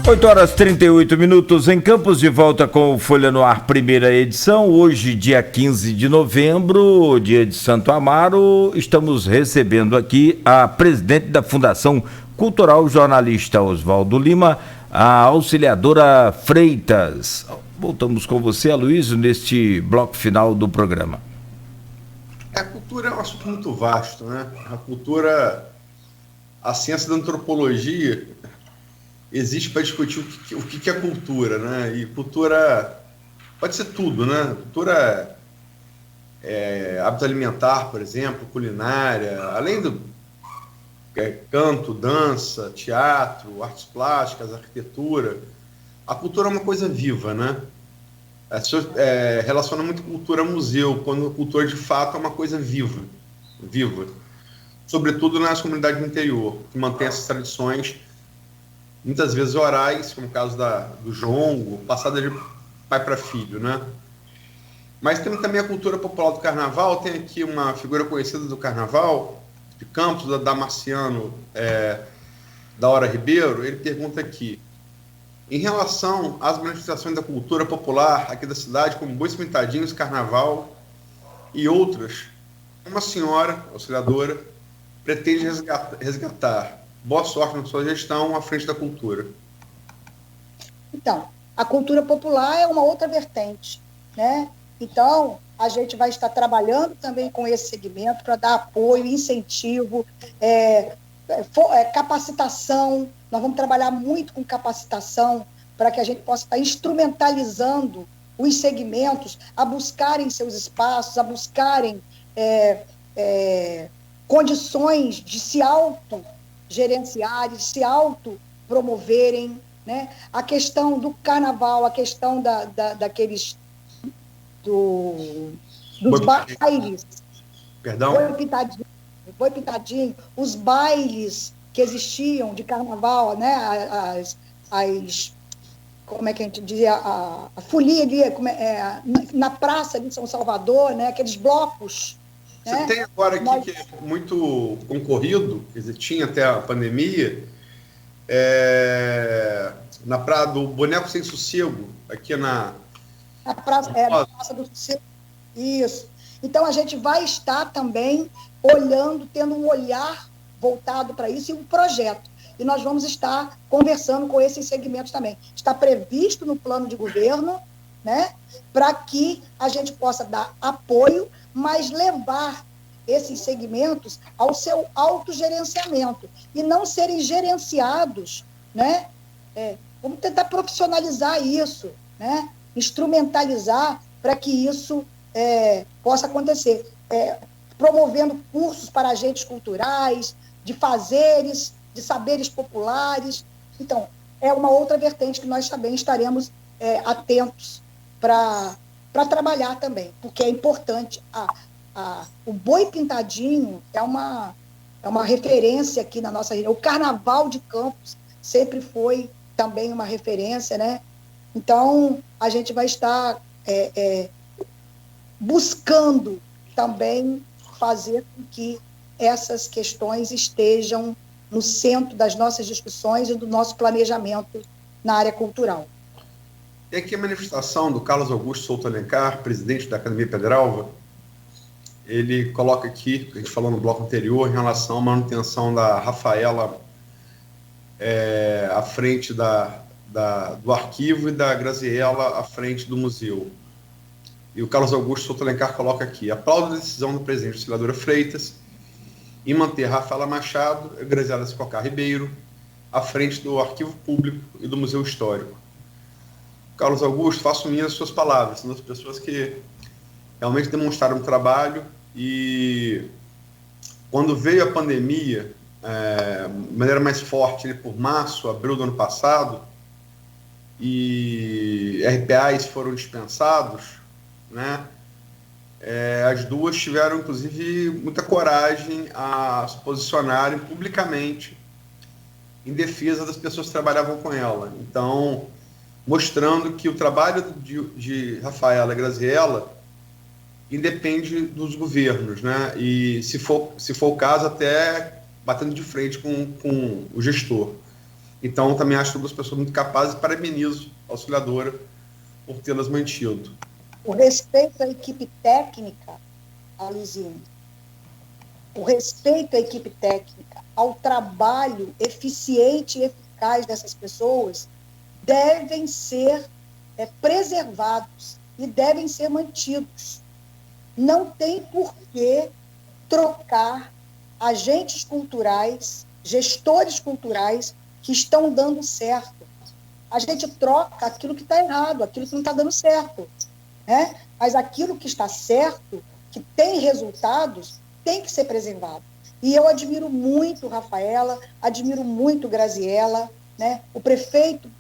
8h38 em Campos, de volta com o Folha no Ar, primeira edição. Hoje, dia 15 de novembro, dia de Santo Amaro, estamos recebendo aqui a presidente da Fundação Cultural, jornalista Oswaldo Lima, a auxiliadora Freitas. Voltamos com você, Aloysio, neste bloco final do programa. A cultura é um assunto muito vasto, né? A cultura, a ciência da antropologia existe para discutir o que é cultura, né? E cultura pode ser tudo, né? Cultura é hábito alimentar, por exemplo, culinária, além do canto, dança, teatro, artes plásticas, arquitetura. A cultura é uma coisa viva, né? As pessoas relacionam muito cultura a museu, quando a cultura de fato é uma coisa viva. Sobretudo nas comunidades do interior, que mantém essas tradições muitas vezes orais, como o caso do jongo, passada de pai para filho, né? Mas tem também a cultura popular do carnaval. Tem aqui uma figura conhecida do carnaval, de Campos, da Damasciano, da Hora Ribeiro. Ele pergunta aqui, em relação às manifestações da cultura popular aqui da cidade, como Bois Pintadinhos, Carnaval e outras, uma senhora, auxiliadora, pretende resgatar. Boa sorte na sua gestão à frente da cultura. Então, a cultura popular é uma outra vertente, né? Então, a gente vai estar trabalhando também com esse segmento para dar apoio, incentivo, capacitação. Nós vamos trabalhar muito com capacitação para que a gente possa estar instrumentalizando os segmentos a buscarem seus espaços, a buscarem condições de se autogerenciarem, de se autopromoverem, né? A questão do carnaval, a questão dos bailes, Boi Pintadinho, os bailes que existiam de carnaval, né? Como é que a gente dizia, a folia ali, na praça de São Salvador, né? Aqueles blocos. Você tem agora aqui que é muito concorrido, quer dizer, tinha até a pandemia, na praia do Boneco Sem Sossego, aqui na praça do Sossego. Isso. Então, a gente vai estar também olhando, tendo um olhar voltado para isso e um projeto. E nós vamos estar conversando com esses segmentos também. Está previsto no plano de governo, né, para que a gente possa dar apoio, mas levar esses segmentos ao seu autogerenciamento e não serem gerenciados, né? Vamos tentar profissionalizar isso, né? Instrumentalizar para que isso possa acontecer, promovendo cursos para agentes culturais, de fazeres, de saberes populares. Então, é uma outra vertente que nós também estaremos atentos para trabalhar também, porque é importante. O Boi Pintadinho é uma referência aqui na nossa região. O Carnaval de Campos sempre foi também uma referência, né? Então, a gente vai estar buscando também fazer com que essas questões estejam no centro das nossas discussões e do nosso planejamento na área cultural. Tem aqui a manifestação do Carlos Augusto Souto Alencar, presidente da Academia Pedralva. Ele coloca aqui, a gente falou no bloco anterior, em relação à manutenção da Rafaela à frente do arquivo e da Graziella à frente do museu. E o Carlos Augusto Souto Alencar coloca aqui, aplaudo a decisão do presidente auxiliadora Freitas em manter Rafaela Machado e Graziella Sicocar Ribeiro à frente do arquivo público e do museu histórico. Carlos Augusto, faço minhas as suas palavras, são das pessoas que realmente demonstraram trabalho. E quando veio a pandemia, de maneira mais forte, por março, abril do ano passado, e RPAs foram dispensados, né? As duas tiveram, inclusive, muita coragem a se posicionarem publicamente em defesa das pessoas que trabalhavam com ela. Então, mostrando que o trabalho de Rafaela e Graziella independe dos governos, né? E, se for o caso, até batendo de frente com o gestor. Então, também acho duas pessoas muito capazes e parabenizo a auxiliadora por tê-las mantido. O respeito à equipe técnica, Aluzinho, o respeito à equipe técnica, ao trabalho eficiente e eficaz dessas pessoas, devem ser preservados e devem ser mantidos. Não tem por que trocar agentes culturais, gestores culturais que estão dando certo. A gente troca aquilo que está errado, aquilo que não está dando certo, né? Mas aquilo que está certo, que tem resultados, tem que ser preservado. E eu admiro muito Rafaela, admiro muito Graziella, né? O prefeito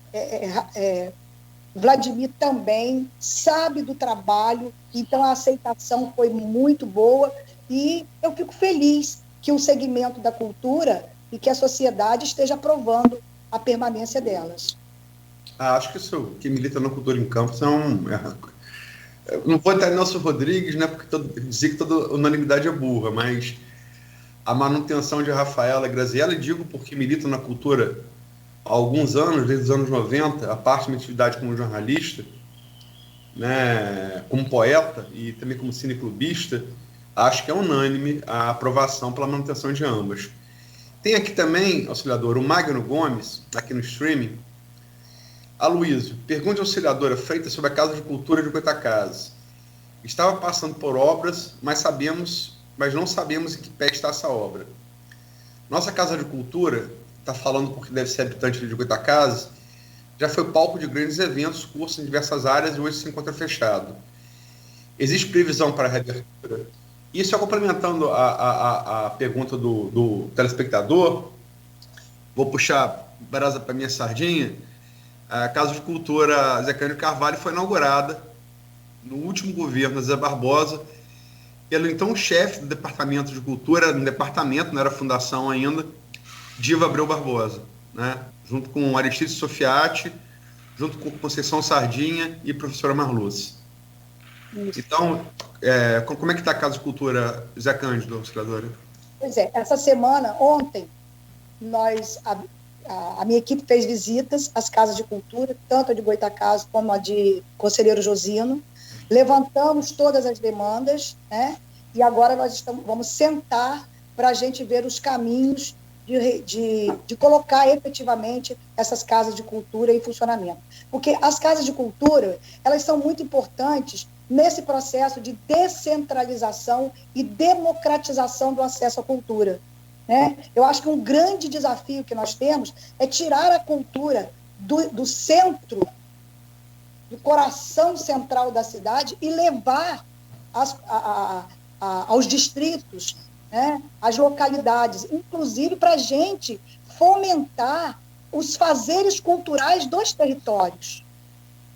Vladimir também sabe do trabalho, então a aceitação foi muito boa e eu fico feliz que o segmento da cultura e que a sociedade esteja aprovando a permanência delas. Acho que isso que milita na cultura em campo são... não vou entrar em Nelson Rodrigues, né, porque dizer que toda unanimidade é burra, mas a manutenção de Rafaela e Graziella, e digo porque militam na cultura há alguns anos, desde os anos 90, a parte da minha atividade como jornalista, né, como poeta e também como cineclubista, acho que é unânime a aprovação pela manutenção de ambas. Tem aqui também, auxiliador, o Magno Gomes, aqui no streaming. Aloysio, pergunta auxiliadora feita sobre a Casa de Cultura de Goitacazes. Estava passando por obras, mas não sabemos em que pé está essa obra. Nossa Casa de Cultura, está falando porque deve ser habitante de Goitacazes, já foi palco de grandes eventos, cursos em diversas áreas e hoje se encontra fechado. Existe previsão para a reabertura? E só complementando a pergunta do telespectador, vou puxar brasa para minha sardinha. A Casa de Cultura Zé Cândido Carvalho foi inaugurada no último governo da Zé Barbosa pelo então chefe do Departamento de Cultura, no departamento, não era fundação ainda, Diva Abreu Barbosa, né? Junto com Aristides Sofiati, junto com Conceição Sardinha e professora Marluce. Então, como é que está a Casa de Cultura Zé Cândido, auxiliadora? Pois é, essa semana, ontem, a minha equipe fez visitas às casas de cultura, tanto a de Goitacazes como a de Conselheiro Josino, levantamos todas as demandas, né? E agora vamos sentar para a gente ver os caminhos de colocar efetivamente essas casas de cultura em funcionamento. Porque as casas de cultura, elas são muito importantes nesse processo de descentralização e democratização do acesso à cultura, né? Eu acho que um grande desafio que nós temos é tirar a cultura do centro, do coração central da cidade e levar aos distritos, né, às localidades, inclusive para a gente fomentar os fazeres culturais dos territórios,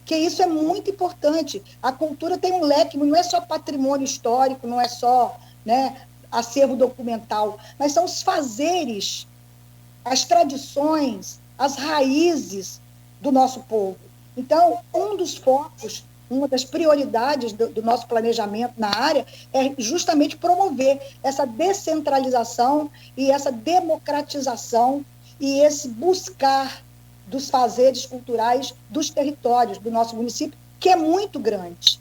que isso é muito importante. A cultura tem um leque, não é só patrimônio histórico, não é só, né, acervo documental, mas são os fazeres, as tradições, as raízes do nosso povo. Então, um dos focos, uma das prioridades do nosso planejamento na área é justamente promover essa descentralização e essa democratização e esse buscar dos fazeres culturais dos territórios do nosso município, que é muito grande,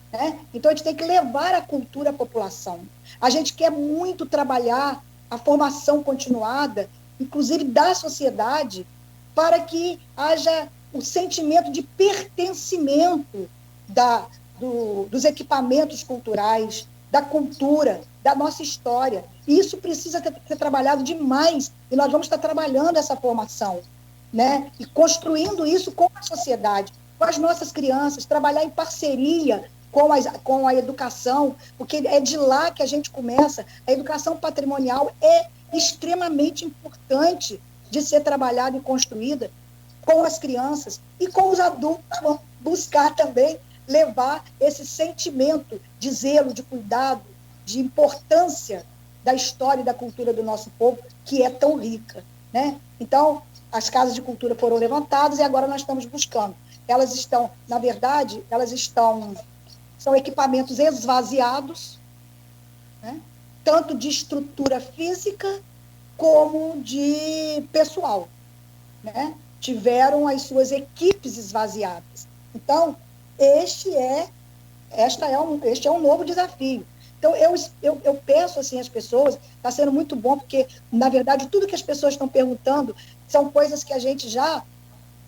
né? Então, a gente tem que levar a cultura à população. A gente quer muito trabalhar a formação continuada, inclusive da sociedade, para que haja o sentimento de pertencimento dos equipamentos culturais, da cultura, da nossa história. E isso precisa ser trabalhado demais, e nós vamos estar trabalhando essa formação, né? E construindo isso com a sociedade, com as nossas crianças, trabalhar em parceria com a educação, porque é de lá que a gente começa. A educação patrimonial é extremamente importante de ser trabalhada e construída com as crianças e com os adultos. Vamos buscar também levar esse sentimento de zelo, de cuidado, de importância da história e da cultura do nosso povo, que é tão rica, né? Então, as casas de cultura foram levantadas e agora nós estamos buscando. Elas estão, na verdade, são equipamentos esvaziados, né? Tanto de estrutura física como de pessoal. né, tiveram as suas equipes esvaziadas. Então, este é um novo desafio. Então, eu peço assim às pessoas, está sendo muito bom, porque, na verdade, tudo que as pessoas estão perguntando são coisas que a gente já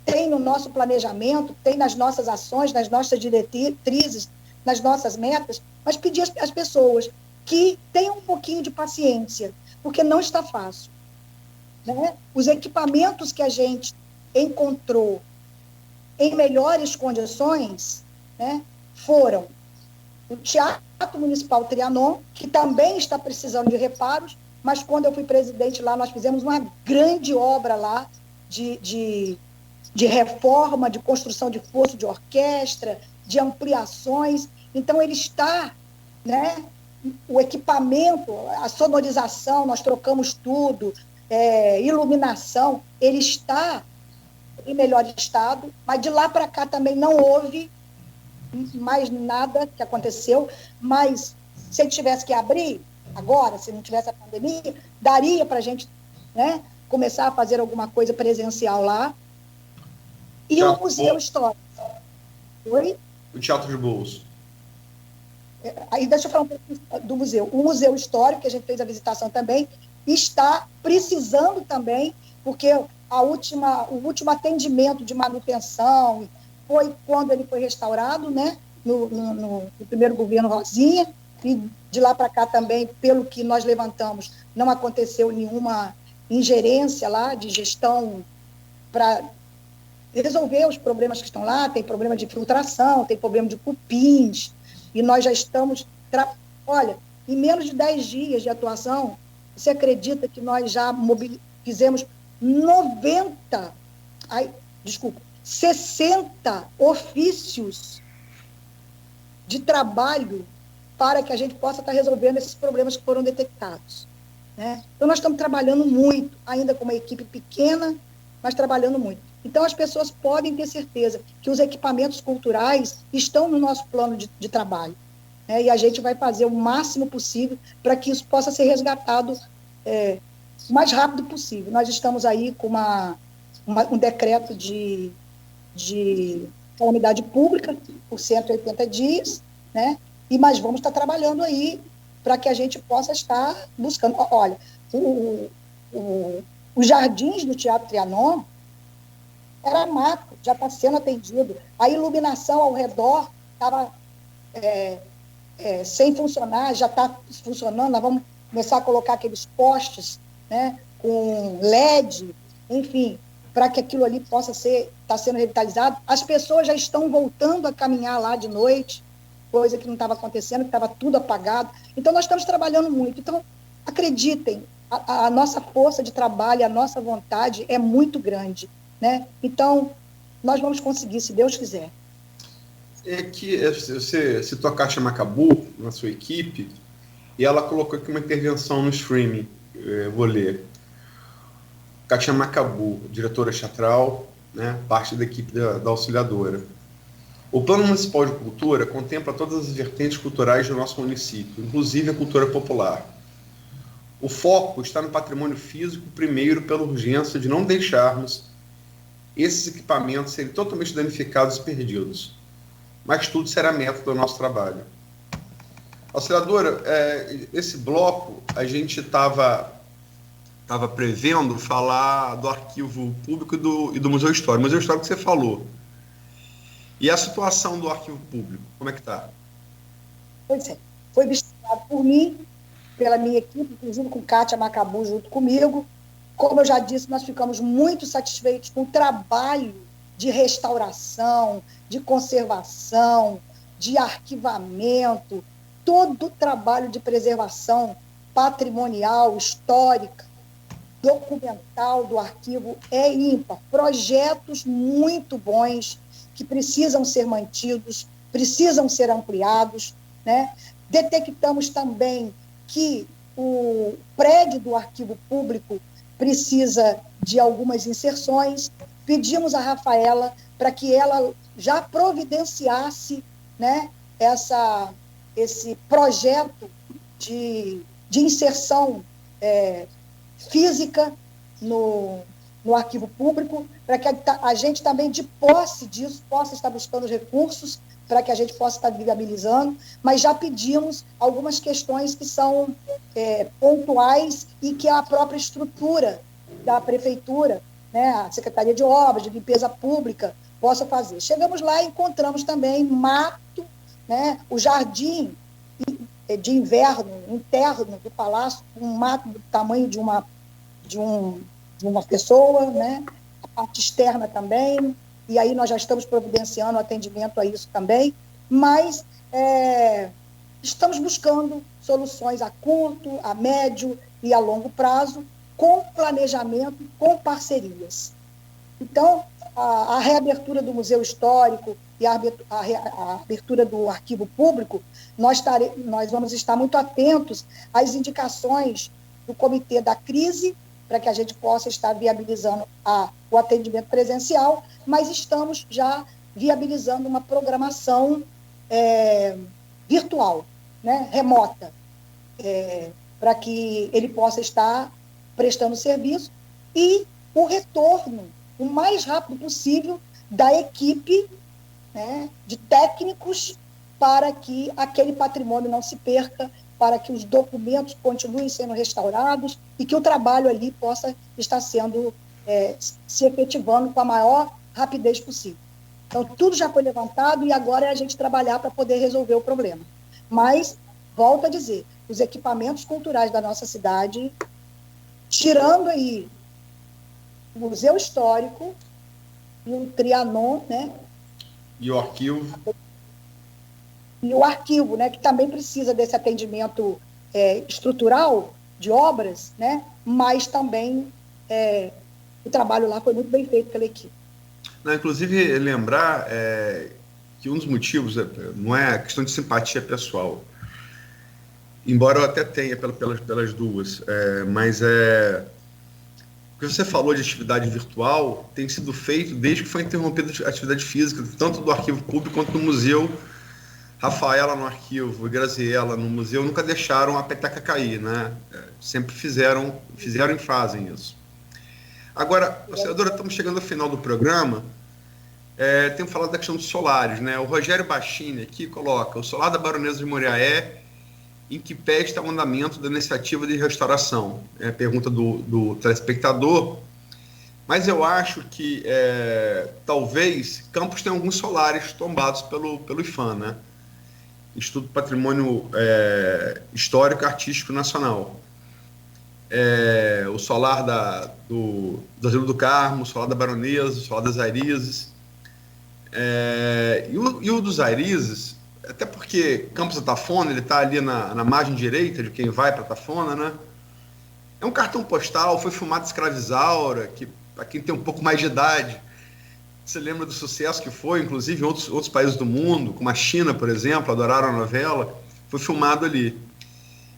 tem no nosso planejamento, tem nas nossas ações, nas nossas diretrizes, nas nossas metas, mas pedir às pessoas que tenham um pouquinho de paciência, porque não está fácil, né? Os equipamentos que a gente encontrou em melhores condições, né, foram o Teatro Municipal Trianon, que também está precisando de reparos, mas quando eu fui presidente lá, nós fizemos uma grande obra lá de reforma, de construção de fosso de orquestra, de ampliações. Então, ele está, né, o equipamento, a sonorização, nós trocamos tudo, iluminação, ele está em melhor estado, mas de lá para cá também não houve mais nada que aconteceu, mas se ele tivesse que abrir agora, se não tivesse a pandemia, daria para a gente, né, começar a fazer alguma coisa presencial lá. E o Museu Histórico. Oi? O Teatro de Bolso. Aí deixa eu falar um pouco do museu. O Museu Histórico, que a gente fez a visitação também, está precisando também, porque o último atendimento de manutenção foi quando ele foi restaurado, né, no primeiro governo Rosinha, e de lá para cá também, pelo que nós levantamos, não aconteceu nenhuma ingerência lá de gestão para resolver os problemas que estão lá. Tem problema de filtração, tem problema de cupins, e nós já estamos... Olha, em menos de 10 dias de atuação, você acredita que nós já fizemos 60 ofícios de trabalho para que a gente possa estar resolvendo esses problemas que foram detectados, né? Então, nós estamos trabalhando muito, ainda com uma equipe pequena, mas trabalhando muito. Então, as pessoas podem ter certeza que os equipamentos culturais estão no nosso plano de trabalho, né? E a gente vai fazer o máximo possível para que isso possa ser resgatado o mais rápido possível. Nós estamos aí com um decreto de calamidade pública por 180 dias, né? Mas vamos estar trabalhando aí para que a gente possa estar buscando. Olha, os jardins do Teatro Trianon era mato, já está sendo atendido. A iluminação ao redor estava sem funcionar, já está funcionando. Nós vamos começar a colocar aqueles postes, né, com LED, enfim, para que aquilo ali possa estar sendo revitalizado. As pessoas já estão voltando a caminhar lá de noite, coisa que não estava acontecendo, que estava tudo apagado. Então, nós estamos trabalhando muito. Então, acreditem, a nossa força de trabalho, a nossa vontade é muito grande, né? Então, nós vamos conseguir, se Deus quiser. É que você citou a Kátia Macabu na sua equipe, e ela colocou aqui uma intervenção no streaming. Eu vou ler. Kátia Macabu, diretora teatral, né, parte da equipe da Auxiliadora. O Plano Municipal de Cultura contempla todas as vertentes culturais do nosso município, inclusive a cultura popular. O foco está no patrimônio físico, primeiro pela urgência de não deixarmos esses equipamentos serem totalmente danificados e perdidos. Mas tudo será meta do nosso trabalho. Auxiliadora, esse bloco a gente estava prevendo falar do arquivo público e do Museu Histórico. O Museu Histórico que você falou. E a situação do arquivo público, como é que está? Pois é, foi visitado por mim, pela minha equipe, inclusive com Kátia Macabu junto comigo. Como eu já disse, nós ficamos muito satisfeitos com o trabalho de restauração, de conservação, de arquivamento, todo o trabalho de preservação patrimonial, histórica, documental do arquivo é ímpar. Projetos muito bons que precisam ser mantidos, precisam ser ampliados, né? Detectamos também que o prédio do arquivo público precisa de algumas inserções. Pedimos a Rafaela para que ela já providenciasse, né, esse projeto de inserção física no no arquivo público, para que a gente também, de posse disso, possa estar buscando os recursos para que a gente possa estar viabilizando, mas já pedimos algumas questões que são pontuais e que a própria estrutura da prefeitura, né, a Secretaria de Obras, de Limpeza Pública, possa fazer. Chegamos lá e encontramos também mato, né, o jardim de inverno interno do palácio, um mato do tamanho de uma pessoa, né, a parte externa também, e aí nós já estamos providenciando atendimento a isso também, mas estamos buscando soluções a curto, a médio e a longo prazo, com planejamento, com parcerias. Então, a reabertura do Museu Histórico e a abertura do Arquivo Público, nós vamos estar muito atentos às indicações do Comitê da Crise, para que a gente possa estar viabilizando o atendimento presencial, mas estamos já viabilizando uma programação virtual, né, remota, para que ele possa estar prestando serviço e o retorno o mais rápido possível da equipe, né, de técnicos, para que aquele patrimônio não se perca, para que os documentos continuem sendo restaurados e que o trabalho ali possa estar sendo, se efetivando com a maior rapidez possível. Então, tudo já foi levantado e agora é a gente trabalhar para poder resolver o problema. Mas, volto a dizer, os equipamentos culturais da nossa cidade, tirando aí o Museu Histórico e o Trianon, né? E o arquivo. E o arquivo, né, que também precisa desse atendimento estrutural de obras, né, mas também o trabalho lá foi muito bem feito pela equipe. Não, inclusive, lembrar que um dos motivos não é a questão de simpatia pessoal, embora eu até tenha pelas duas, mas o que você falou de atividade virtual tem sido feito desde que foi interrompida a atividade física, tanto do arquivo público quanto do museu. Rafaela no arquivo e Graziella no museu nunca deixaram a peteca cair, né? Sempre fizeram e fazem isso. Agora, senadora, estamos chegando ao final do programa. Temos falado da questão dos solares, né? O Rogério Bachini aqui coloca: o solar da Baronesa de Moriaé, em que pé está o andamento da iniciativa de restauração? É a pergunta do telespectador. Mas eu acho que talvez Campos tenha alguns solares tombados pelo IPHAN, né? Instituto do Patrimônio Histórico e Artístico Nacional. O solar do Asilo do Carmo, o solar da Baronesa, o solar das Arizes. E o dos Arizes, até porque Campos da Tafona, ele está ali na margem direita de quem vai para Tafona, né? É um cartão postal, foi filmado Escravizaura, que para quem tem um pouco mais de idade, você lembra do sucesso que foi, inclusive em outros países do mundo, como a China, por exemplo, adoraram a novela, foi filmado ali.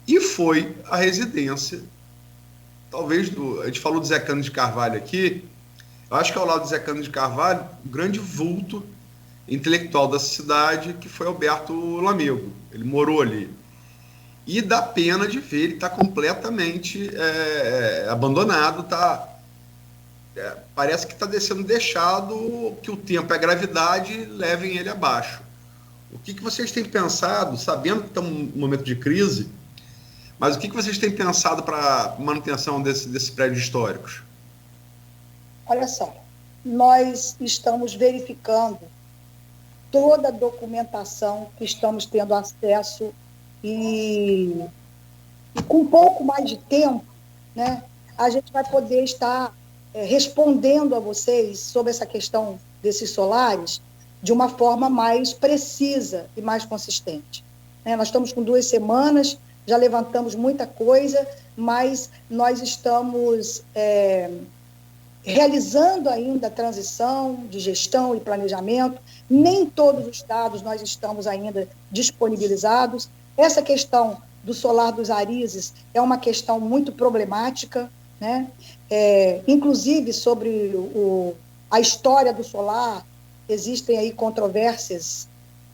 E foi a residência, talvez, a gente falou do Zé Cano de Carvalho aqui, eu acho que ao lado do Zé Cano de Carvalho, o grande vulto intelectual da cidade, que foi Alberto Lamego. Ele morou ali. E dá pena de ver, ele está completamente abandonado, parece que está sendo deixado que o tempo e a gravidade levem ele abaixo. O que vocês têm pensado, sabendo que estamos num momento de crise, mas o que vocês têm pensado para manutenção desses prédios históricos? Olha só, nós estamos verificando toda a documentação que estamos tendo acesso e com um pouco mais de tempo, né, a gente vai poder estar respondendo a vocês sobre essa questão desses solares de uma forma mais precisa e mais consistente. Nós estamos com 2 semanas, já levantamos muita coisa, mas nós estamos realizando ainda a transição de gestão e planejamento. Nem todos os dados nós estamos ainda disponibilizados. Essa questão do solar dos Arizes é uma questão muito problemática, né? Inclusive sobre a história do solar, existem aí controvérsias,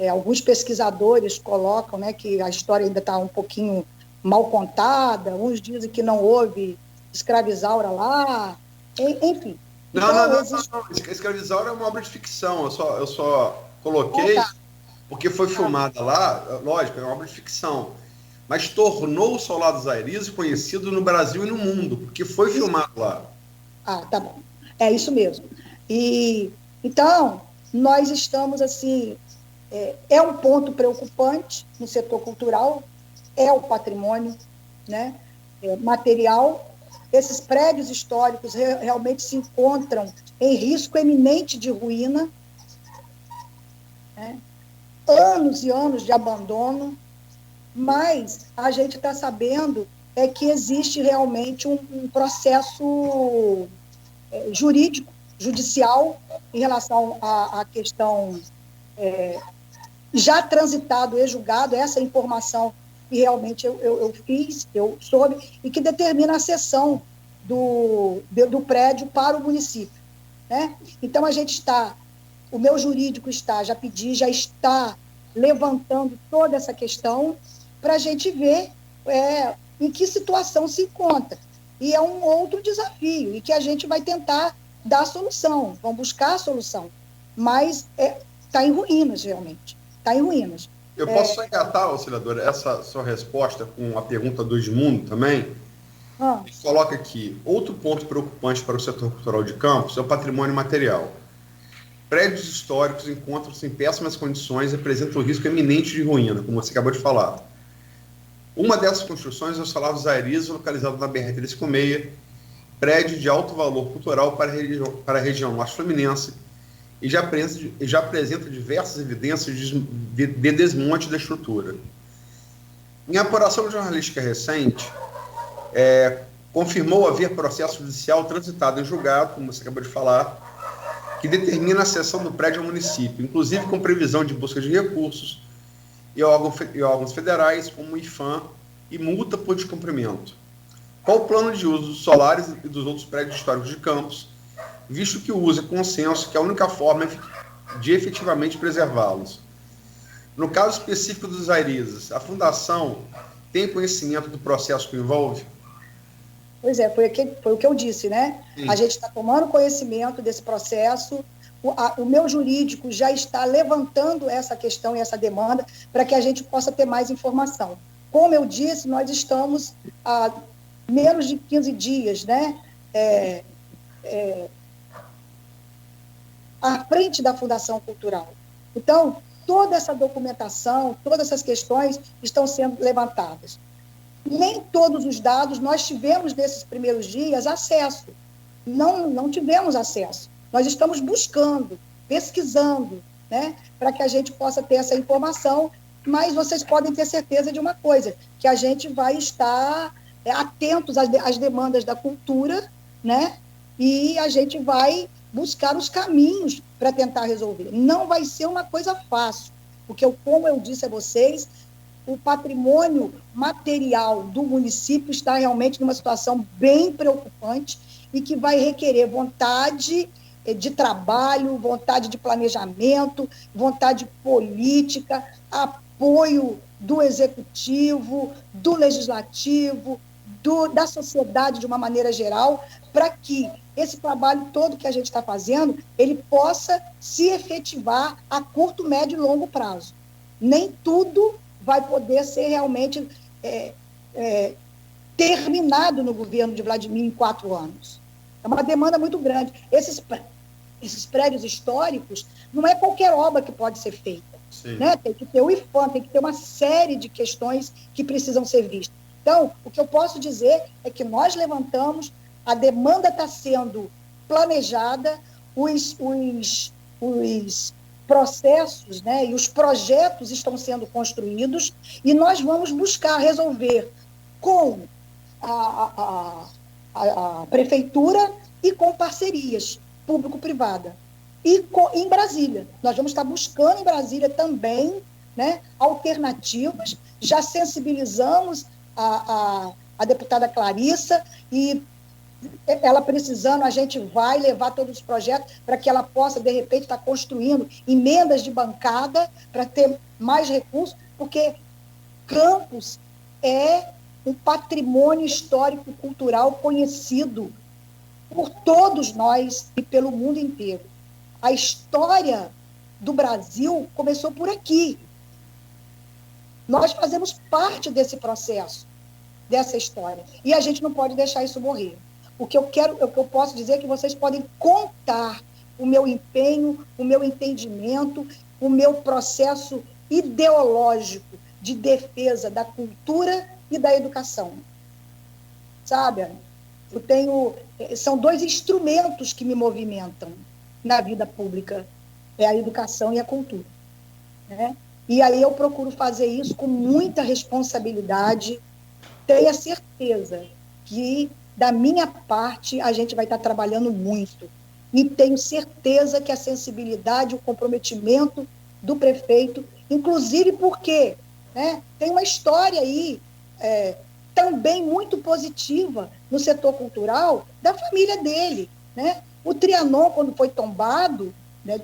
alguns pesquisadores colocam, né, que a história ainda está um pouquinho mal contada, uns dizem que não houve escravizaura lá, enfim, Não. Escravizar é uma obra de ficção. Eu só coloquei porque foi filmada lá, lógico, é uma obra de ficção. Mas tornou o Soldado Zairize conhecido no Brasil e no mundo, porque foi filmado lá. Tá bom. É isso mesmo. E então, nós estamos assim, é um ponto preocupante no setor cultural, é o patrimônio, né, material. Esses prédios históricos realmente se encontram em risco eminente de ruína, né? Anos e anos de abandono, mas a gente está sabendo que existe realmente um processo jurídico, judicial, em relação à questão já transitado e julgado, essa informação que realmente eu soube, e que determina a cessão do prédio para o município, né? Então, o meu jurídico já está levantando toda essa questão para a gente ver em que situação se encontra. E é um outro desafio, e que a gente vai tentar dar solução, vamos buscar a solução. Mas está em ruínas, realmente. Está em ruínas. Eu posso só engatar, auxiliadora, essa sua resposta com a pergunta do Edmundo também? Ele coloca aqui, outro ponto preocupante para o setor cultural de Campos é o patrimônio material. Prédios históricos encontram-se em péssimas condições e apresentam risco eminente de ruína, como você acabou de falar. Uma dessas construções é o Soldado Zairize, localizado na BR-356, prédio de alto valor cultural para a região norte fluminense, e já apresenta diversas evidências de desmonte da estrutura. Em apuração jornalística recente, confirmou haver processo judicial transitado em julgado, como você acabou de falar, que determina a cessão do prédio ao município, inclusive com previsão de busca de recursos e órgãos federais, como o IFAM, e multa por descumprimento. Qual o plano de uso dos solares e dos outros prédios históricos de Campos, visto que o uso é consenso que é a única forma de efetivamente preservá-los? No caso específico dos Zairizes, a Fundação tem conhecimento do processo que envolve? Pois é, foi o que eu disse, né? Sim. A gente está tomando conhecimento desse processo, o meu jurídico já está levantando essa questão e essa demanda para que a gente possa ter mais informação. Como eu disse, nós estamos há menos de 15 dias, né? À frente da Fundação Cultural. Então, toda essa documentação, todas essas questões estão sendo levantadas. Nem todos os dados nós tivemos nesses primeiros dias acesso. Não tivemos acesso. Nós estamos buscando, pesquisando, né, para que a gente possa ter essa informação, mas vocês podem ter certeza de uma coisa, que a gente vai estar atentos às demandas da cultura, né, e a gente vai buscar os caminhos para tentar resolver. Não vai ser uma coisa fácil, porque, como eu disse a vocês, o patrimônio material do município está realmente numa situação bem preocupante e que vai requerer vontade de trabalho, vontade de planejamento, vontade política, apoio do executivo, do legislativo, da sociedade de uma maneira geral, para que esse trabalho todo que a gente está fazendo, ele possa se efetivar a curto, médio e longo prazo. Nem tudo vai poder ser realmente terminado no governo de Vladimir em 4 anos. É uma demanda muito grande. Esses prédios históricos, não é qualquer obra que pode ser feita. Né? Tem que ter o IFAM, tem que ter uma série de questões que precisam ser vistas. Então, o que eu posso dizer é que nós levantamos, a demanda está sendo planejada, os processos, né, e os projetos estão sendo construídos, e nós vamos buscar resolver com a prefeitura e com parcerias público-privada. E em Brasília. Nós vamos estar buscando em Brasília também, né, alternativas. Já sensibilizamos a deputada Clarissa, e ela precisando, a gente vai levar todos os projetos para que ela possa, de repente, estar construindo emendas de bancada para ter mais recursos, porque Campos é um patrimônio histórico-cultural conhecido por todos nós e pelo mundo inteiro. A história do Brasil começou por aqui. Nós fazemos parte desse processo, dessa história. E a gente não pode deixar isso morrer. O que eu posso dizer é que vocês podem contar o meu empenho, o meu entendimento, o meu processo ideológico de defesa da cultura e da educação. Sabe? São dois instrumentos que me movimentam na vida pública, é a educação e a cultura, né? E aí eu procuro fazer isso com muita responsabilidade. Tenha certeza que, da minha parte, a gente vai estar trabalhando muito. E tenho certeza que a sensibilidade, o comprometimento do prefeito, inclusive porque, né, tem uma história aí também muito positiva no setor cultural da família dele, né? O Trianon, quando foi tombado, né,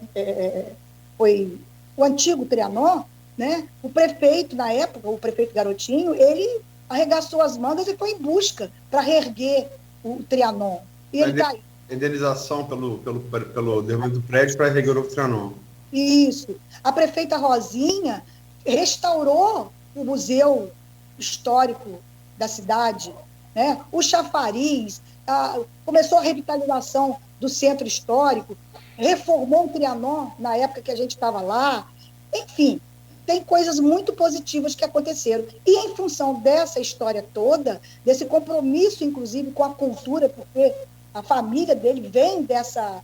foi o antigo Trianon, né? O prefeito, na época, o prefeito Garotinho, ele arregaçou as mangas e foi em busca para reerguer o Trianon. E ele caiu. Indenização pelo derrubamento do prédio para reerguer o Trianon. Isso. A prefeita Rosinha restaurou o museu histórico da cidade, né? O chafariz, começou a revitalização do centro histórico, reformou o Trianon na época que a gente estava lá. Enfim, tem coisas muito positivas que aconteceram. E em função dessa história toda, desse compromisso, inclusive, com a cultura, porque a família dele vem dessa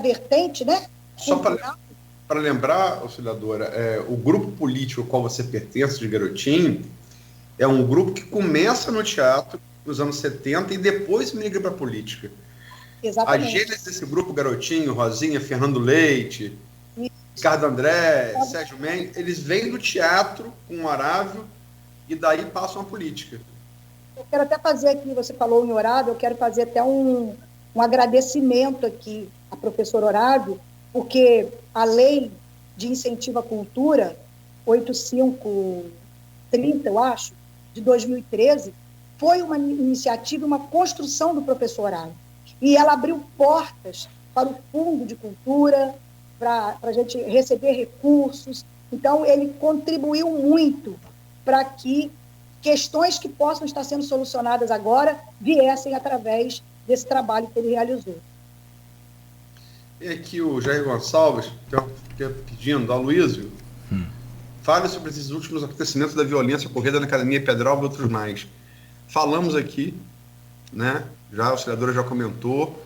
vertente, né? Só para lembrar, auxiliadora, o grupo político ao qual você pertence, de Garotinho, é um grupo que começa no teatro nos anos 70 e depois migra para a política. Exatamente. A gênese desse grupo, Garotinho, Rosinha, Fernando Leite, Ricardo André, Sérgio Mendes, eles vêm do teatro com o Horácio e daí passam a política. Eu quero até fazer aqui, você falou em Horácio, eu quero fazer até um agradecimento aqui à professora Horácio, porque a lei de incentivo à cultura, 8530, eu acho, de 2013, foi uma iniciativa, uma construção do professor Horácio. E ela abriu portas para o Fundo de Cultura, para a gente receber recursos. Então, ele contribuiu muito para que questões que possam estar sendo solucionadas agora viessem através desse trabalho que ele realizou. E aqui o Jair Gonçalves, que é pedindo, Aloysio, fale sobre esses últimos acontecimentos da violência ocorrida na Academia Pedral e outros mais. Falamos aqui, né? Já a auxiliadora já comentou,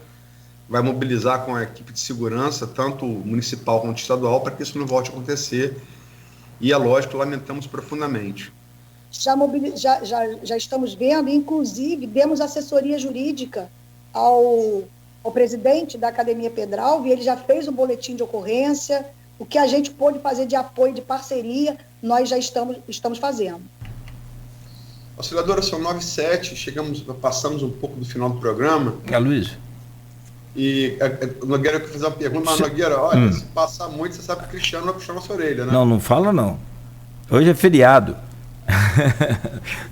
vai mobilizar com a equipe de segurança, tanto municipal quanto estadual, para que isso não volte a acontecer. E é lógico, lamentamos profundamente. Já estamos vendo, inclusive, demos assessoria jurídica ao presidente da Academia Pedralva, e ele já fez um boletim de ocorrência. O que a gente pôde fazer de apoio, de parceria, nós já estamos fazendo. Auxiliadora, são 9h07, passamos um pouco do final do programa. Luiz. E o Nogueira quer fazer uma pergunta, mas Nogueira, olha, se passar muito, você sabe que o Cristiano vai puxar nossa orelha, né? Não fala não. Hoje é feriado.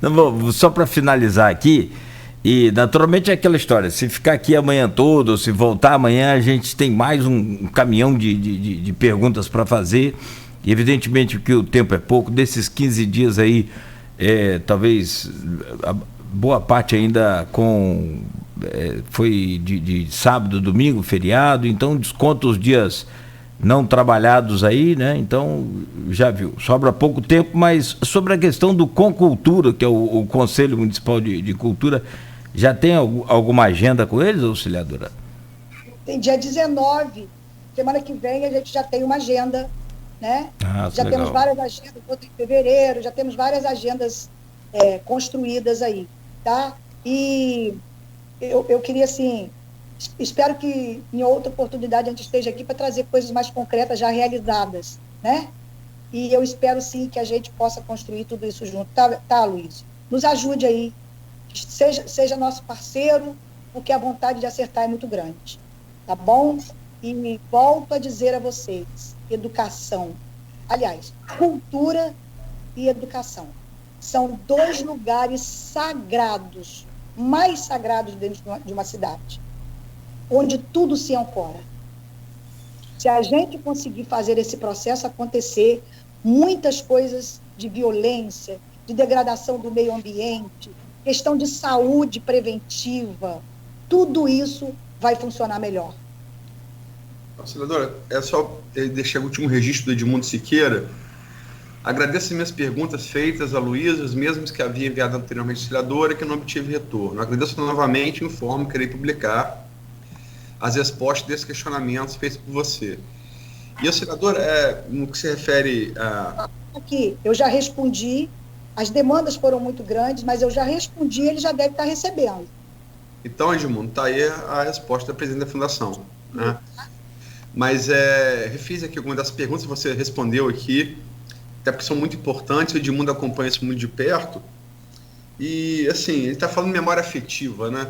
Não, só para finalizar aqui, e naturalmente é aquela história, se ficar aqui amanhã todo, ou se voltar amanhã, a gente tem mais um caminhão de perguntas para fazer. E evidentemente que o tempo é pouco, desses 15 dias aí, talvez a boa parte ainda foi de sábado, domingo, feriado, então desconta os dias não trabalhados aí, né? Então, já viu, sobra pouco tempo, mas sobre a questão do Concultura, que é o Conselho Municipal de Cultura, já tem alguma agenda com eles, auxiliadora? Tem dia 19, semana que vem a gente já tem uma agenda, né? Já legal. Temos várias agendas, outra em fevereiro, já temos várias agendas construídas aí, tá? E eu queria, assim, espero que em outra oportunidade a gente esteja aqui para trazer coisas mais concretas já realizadas, né? E eu espero, sim, que a gente possa construir tudo isso junto, tá, Luiz? Nos ajude aí, seja nosso parceiro, porque a vontade de acertar é muito grande, tá bom? E volto a dizer a vocês, educação, aliás, cultura e educação, são dois lugares sagrados, mais sagrados dentro de uma cidade. onde tudo se ancora. Se a gente conseguir fazer esse processo acontecer, muitas coisas de violência, de degradação do meio ambiente, questão de saúde preventiva, tudo isso vai funcionar melhor. Senadora, é só deixar o último registro do Edmundo Siqueira. Agradeço minhas perguntas feitas a Luísa, os mesmos que havia enviado anteriormente à senadora, que não obtive retorno. Agradeço novamente e informo que irei publicar as respostas desses questionamentos feitos por você. E a senadora, no que se refere a... Aqui, eu já respondi, as demandas foram muito grandes, mas eu já respondi, ele já deve estar recebendo. Então, Edmundo, está aí a resposta da presidente da Fundação, né? Mas refiz aqui algumas das perguntas que você respondeu aqui, até porque são muito importantes, o Edmundo acompanha isso muito de perto, e, assim, ele está falando de memória afetiva, né?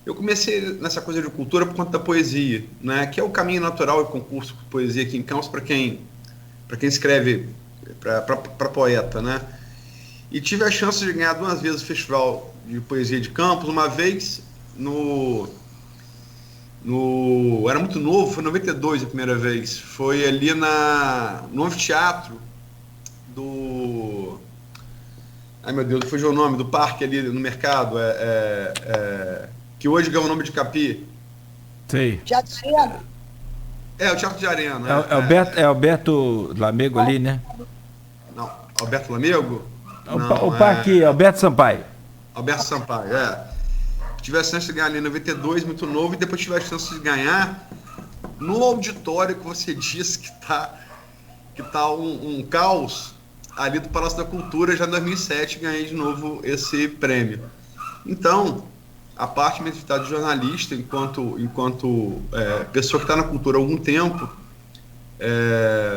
Eu comecei nessa coisa de cultura por conta da poesia, né? Que é o caminho natural e concurso de poesia aqui em Campos para quem escreve para poeta, né? E tive a chance de ganhar 2 vezes o Festival de Poesia de Campos, uma vez era muito novo, foi em 92 a primeira vez, foi ali no anfiteatro do... Ai, meu Deus, fugiu o nome, do parque ali no mercado, que hoje ganha o nome de Capi. Sei. Teatro de Arena? O Teatro de Arena. É Alberto Lamego ali, né? Não, Alberto Lamego? O parque Alberto Sampaio. Alberto Sampaio, Tive a chance de ganhar ali em 92, muito novo, e depois tive a chance de ganhar no auditório que você disse que tá um caos ali do Palácio da Cultura, já em 2007 ganhei de novo esse prêmio. Então, a parte minha atividade de jornalista, enquanto pessoa que está na cultura há algum tempo,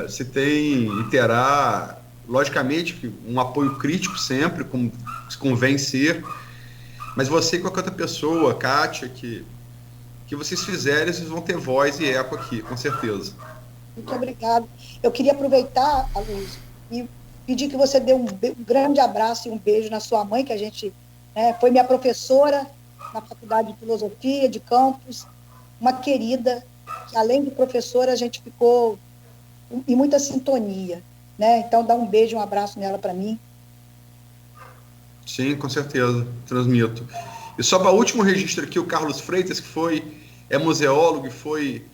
se tem e terá, logicamente, um apoio crítico sempre, como se convém ser, mas você e qualquer outra pessoa, Kátia, que vocês fizerem, vocês vão ter voz e eco aqui, com certeza. Muito obrigada. Eu queria aproveitar, Aloysio, e pedir que você dê um grande abraço e um beijo na sua mãe, que a gente foi minha professora na Faculdade de Filosofia de Campos, uma querida, que além de professora, a gente ficou em muita sintonia, né? Então, dá um beijo, um abraço nela para mim. Sim, com certeza, transmito. E só para o último registro aqui, o Carlos Freitas, que é museólogo e foi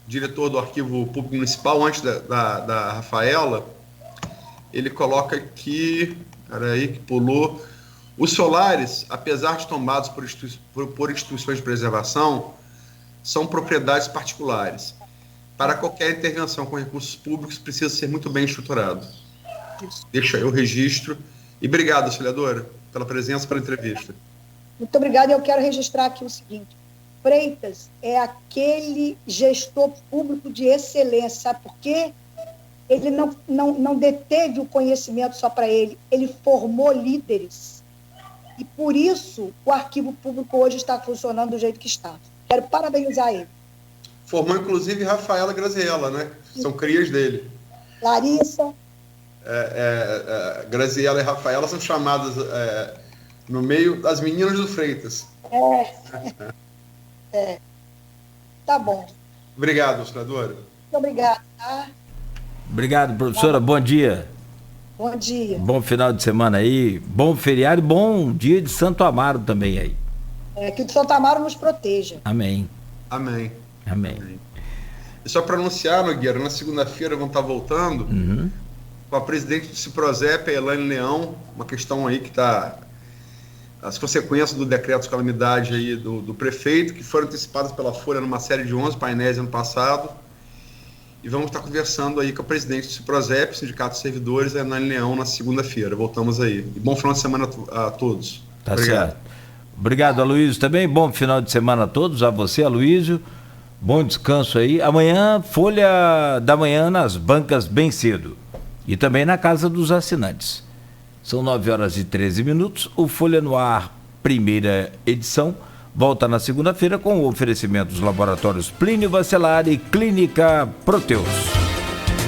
diretor do Arquivo Público Municipal antes da Rafaela, ele coloca aqui, peraí, que pulou, os solares, apesar de tombados por instituições de preservação, são propriedades particulares. Para qualquer intervenção com recursos públicos, precisa ser muito bem estruturado. Deixa aí o registro. E obrigado, senadora, pela presença, pela entrevista. Muito obrigada. Eu quero registrar aqui o seguinte. Freitas é aquele gestor público de excelência, sabe por quê? Ele não deteve o conhecimento só para ele, ele formou líderes. E por isso o arquivo público hoje está funcionando do jeito que está. Quero parabenizar ele. Formou, inclusive, Rafaela e Graziella, né? São crias dele. Larissa. Graziella e Rafaela são chamadas no meio das meninas do Freitas. Tá bom. Obrigado, senadora. Muito obrigada, tá? Obrigado, professora. Bom dia. Bom dia. Bom final de semana aí. Bom feriado e bom dia de Santo Amaro também aí. Que o Santo Amaro nos proteja. Amém. Amém. Amém. E só para anunciar, Nogueira, na segunda-feira vão estar voltando com a presidente do Ciprozep, a Elaine Leão, uma questão aí que está... As consequências do decreto de calamidade aí do prefeito, que foram antecipadas pela Folha numa série de 11 painéis ano passado. E vamos estar conversando aí com a presidente do Ciprozep, Sindicato de Servidores, a Elaine Leão, na segunda-feira. Voltamos aí. E bom final de semana a todos. Tá certo. Obrigado, Aloysio, também. Bom final de semana a todos. A você, Aloysio. Bom descanso aí. Amanhã, Folha da Manhã nas bancas bem cedo. E também na Casa dos Assinantes. São 9h13. O Folha no Ar, primeira edição, volta na segunda-feira com o oferecimento dos laboratórios Plínio Bacelar e Clínica Proteus.